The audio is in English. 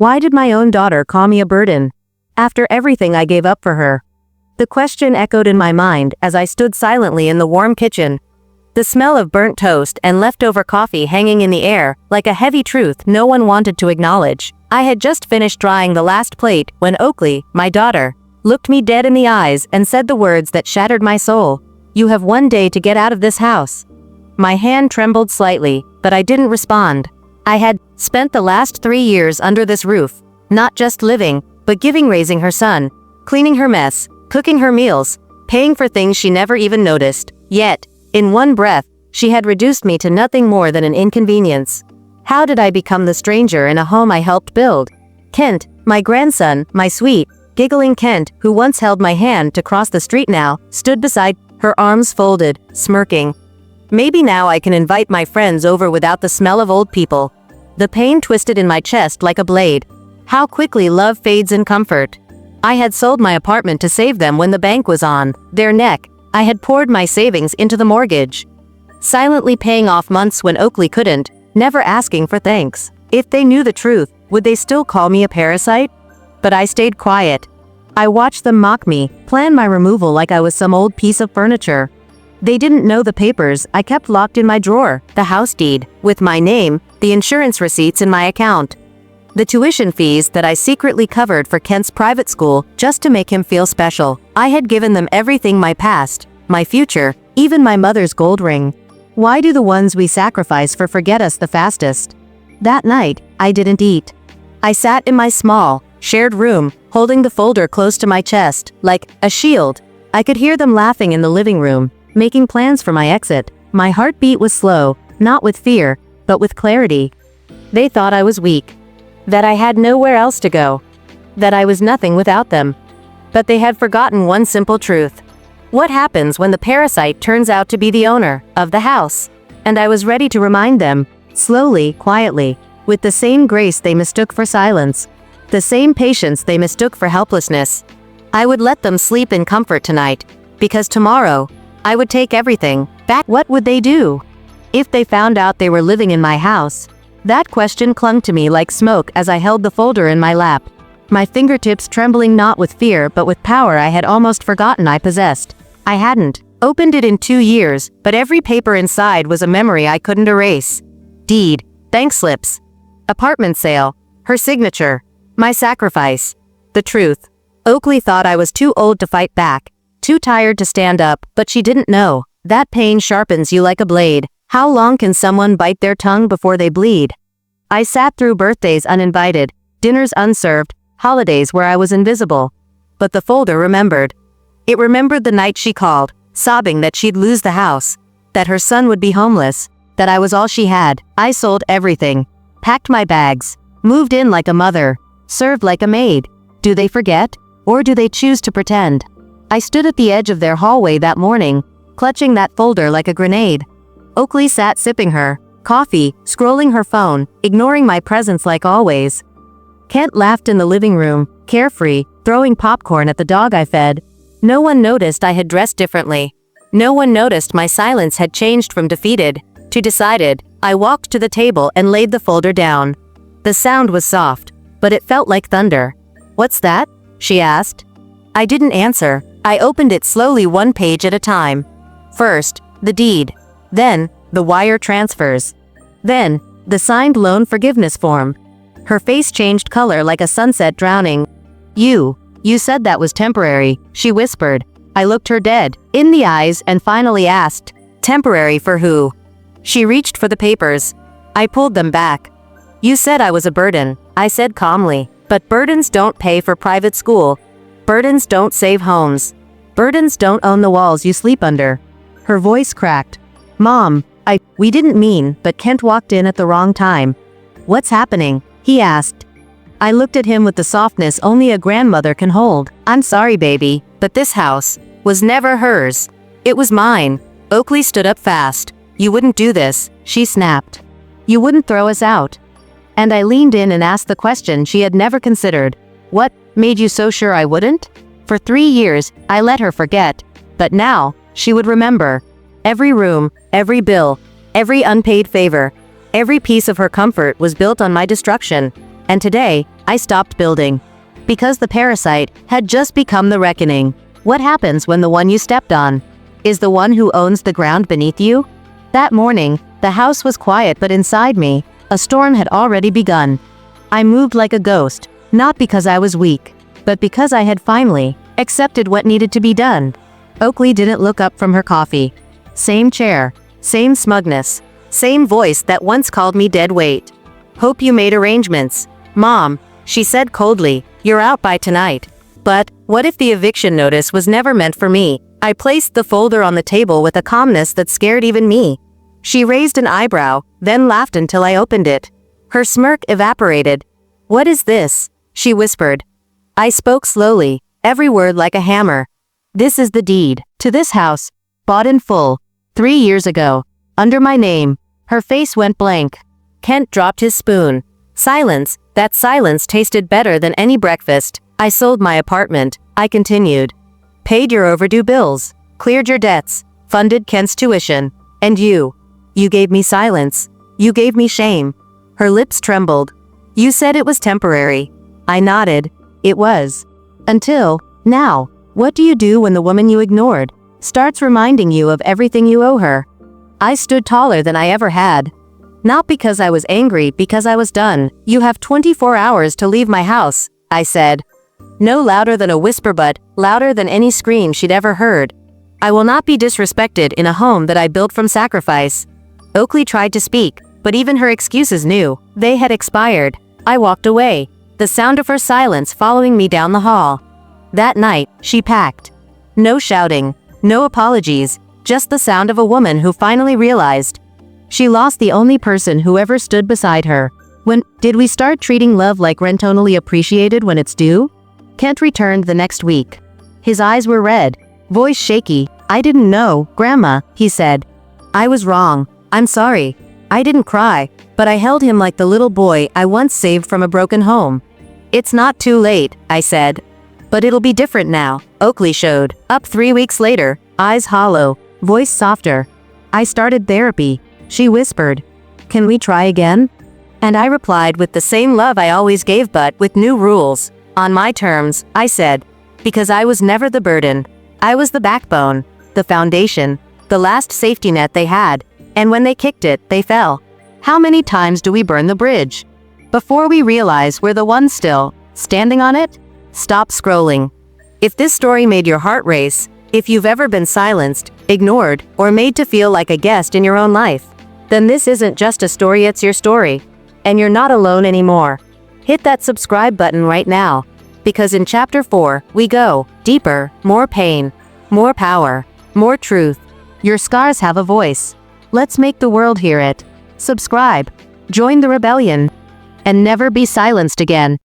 Why did my own daughter call me a burden? After everything I gave up for her. The question echoed in my mind as I stood silently in the warm kitchen. The smell of burnt toast and leftover coffee hanging in the air, like a heavy truth no one wanted to acknowledge. I had just finished drying the last plate when Oakley, my daughter, looked me dead in the eyes and said the words that shattered my soul. "You have one day to get out of this house." My hand trembled slightly, but I didn't respond. I had spent the last 3 years under this roof, not just living, but giving, raising her son, cleaning her mess, cooking her meals, paying for things she never even noticed. Yet, in one breath, she had reduced me to nothing more than an inconvenience. How did I become the stranger in a home I helped build? Kent, my grandson, my sweet, giggling Kent, who once held my hand to cross the street now, stood beside, her arms folded, smirking. Maybe now I can invite my friends over without the smell of old people. The pain twisted in my chest like a blade. How quickly love fades in comfort. I had sold my apartment to save them when the bank was on their neck. I had poured my savings into the mortgage, silently paying off months when Oakley couldn't, never asking for thanks. If they knew the truth, would they still call me a parasite? But I stayed quiet. I watched them mock me, plan my removal like I was some old piece of furniture. They didn't know the papers I kept locked in my drawer, the house deed, with my name, the insurance receipts in my account, the tuition fees that I secretly covered for Kent's private school just to make him feel special. I had given them everything, my past, my future, even my mother's gold ring. Why do the ones we sacrifice for forget us the fastest? That night, I didn't eat. I sat in my small, shared room, holding the folder close to my chest, like a shield. I could hear them laughing in the living room, making plans for my exit. My heartbeat was slow, not with fear, but with clarity. They thought I was weak, that I had nowhere else to go, that I was nothing without them. But they had forgotten one simple truth. What happens when the parasite turns out to be the owner of the house? And I was ready to remind them, slowly, quietly, with the same grace they mistook for silence, the same patience they mistook for helplessness. I would let them sleep in comfort tonight, because tomorrow, I would take everything back. What would they do if they found out they were living in my house? That question clung to me like smoke as I held the folder in my lap, my fingertips trembling not with fear but with power I had almost forgotten I possessed. I hadn't opened it in 2 years, but every paper inside was a memory I couldn't erase. Deed, bank slips, apartment sale, her signature, my sacrifice, the truth. Oakley thought I was too old to fight back, too tired to stand up, but she didn't know. That pain sharpens you like a blade. How long can someone bite their tongue before they bleed? I sat through birthdays uninvited, dinners unserved, holidays where I was invisible. But the folder remembered. It remembered the night she called, sobbing that she'd lose the house, that her son would be homeless, that I was all she had. I sold everything, packed my bags, moved in like a mother, served like a maid. Do they forget? Or do they choose to pretend? I stood at the edge of their hallway that morning, clutching that folder like a grenade. Oakley sat sipping her coffee, scrolling her phone, ignoring my presence like always. Kent laughed in the living room, carefree, throwing popcorn at the dog I fed. No one noticed I had dressed differently. No one noticed my silence had changed from defeated to decided. I walked to the table and laid the folder down. The sound was soft, but it felt like thunder. "What's that?" she asked. I didn't answer. I opened it slowly, one page at a time. First, the deed. Then, the wire transfers. Then, the signed loan forgiveness form. Her face changed color like a sunset drowning. You said that was temporary," she whispered. I looked her dead in the eyes and finally asked, "Temporary for who?" She reached for the papers. I pulled them back. "You said I was a burden," I said calmly. "But burdens don't pay for private school. Burdens don't save homes. Burdens don't own the walls you sleep under." Her voice cracked. "Mom, we didn't mean," but Kent walked in at the wrong time. "What's happening?" he asked. I looked at him with the softness only a grandmother can hold. "I'm sorry, baby, but this house was never hers. It was mine." Oakley stood up fast. "You wouldn't do this," she snapped. "You wouldn't throw us out." And I leaned in and asked the question she had never considered. "What made you so sure I wouldn't?" For 3 years, I let her forget. But now, she would remember. Every room, every bill, every unpaid favor, every piece of her comfort was built on my destruction. and today, I stopped building. Because the parasite had just become the reckoning. What happens when the one you stepped on is the one who owns the ground beneath you? That morning, the house was quiet, but inside me, a storm had already begun. I moved like a ghost, not because I was weak, but because I had finally accepted what needed to be done. Oakley didn't look up from her coffee. Same chair, same smugness, same voice that once called me dead weight. "Hope you made arrangements, Mom," she said coldly. "You're out by tonight." But what if the eviction notice was never meant for me? I placed the folder on the table with a calmness that scared even me. She raised an eyebrow, then laughed until I opened it. Her smirk evaporated. "What is this?" she whispered. I spoke slowly, every word like a hammer. "This is the deed to this house, bought in full, 3 years ago, under my name." Her face went blank. Kent dropped his spoon. Silence. That silence tasted better than any breakfast. "I sold my apartment," I continued. "Paid your overdue bills, cleared your debts, funded Kent's tuition. And you gave me silence. You gave me shame." Her lips trembled. "You said it was temporary." I nodded. "It was. Until now." What do you do when the woman you ignored starts reminding you of everything you owe her? I stood taller than I ever had. Not because I was angry, because I was done. "You have 24 hours to leave my house," I said. No louder than a whisper, but louder than any scream she'd ever heard. "I will not be disrespected in a home that I built from sacrifice." Oakley tried to speak, but even her excuses knew they had expired. I walked away, the sound of her silence following me down the hall. That night, she packed. No shouting, no apologies, just the sound of a woman who finally realized she lost the only person who ever stood beside her. When did we start treating love like rent, only appreciated when it's due? Kent returned the next week. His eyes were red, voice shaky. "I didn't know, Grandma," he said. "I was wrong. I'm sorry." I didn't cry, but I held him like the little boy I once saved from a broken home. "It's not too late," I said. "But it'll be different now." Oakley showed up 3 weeks later, eyes hollow, voice softer. "I started therapy," she whispered. "Can we try again?" And I replied with the same love I always gave, but with new rules. "On my terms," I said. Because I was never the burden. I was the backbone, the foundation, the last safety net they had. And when they kicked it, they fell. How many times do we burn the bridge before we realize we're the ones still standing on it? Stop scrolling. If this story made your heart race, if you've ever been silenced, ignored, or made to feel like a guest in your own life, then this isn't just a story, it's your story. And you're not alone anymore. Hit that subscribe button right now. Because in Chapter 4, we go deeper, more pain, more power, more truth. Your scars have a voice. Let's make the world hear it. Subscribe. Join the rebellion. And never be silenced again.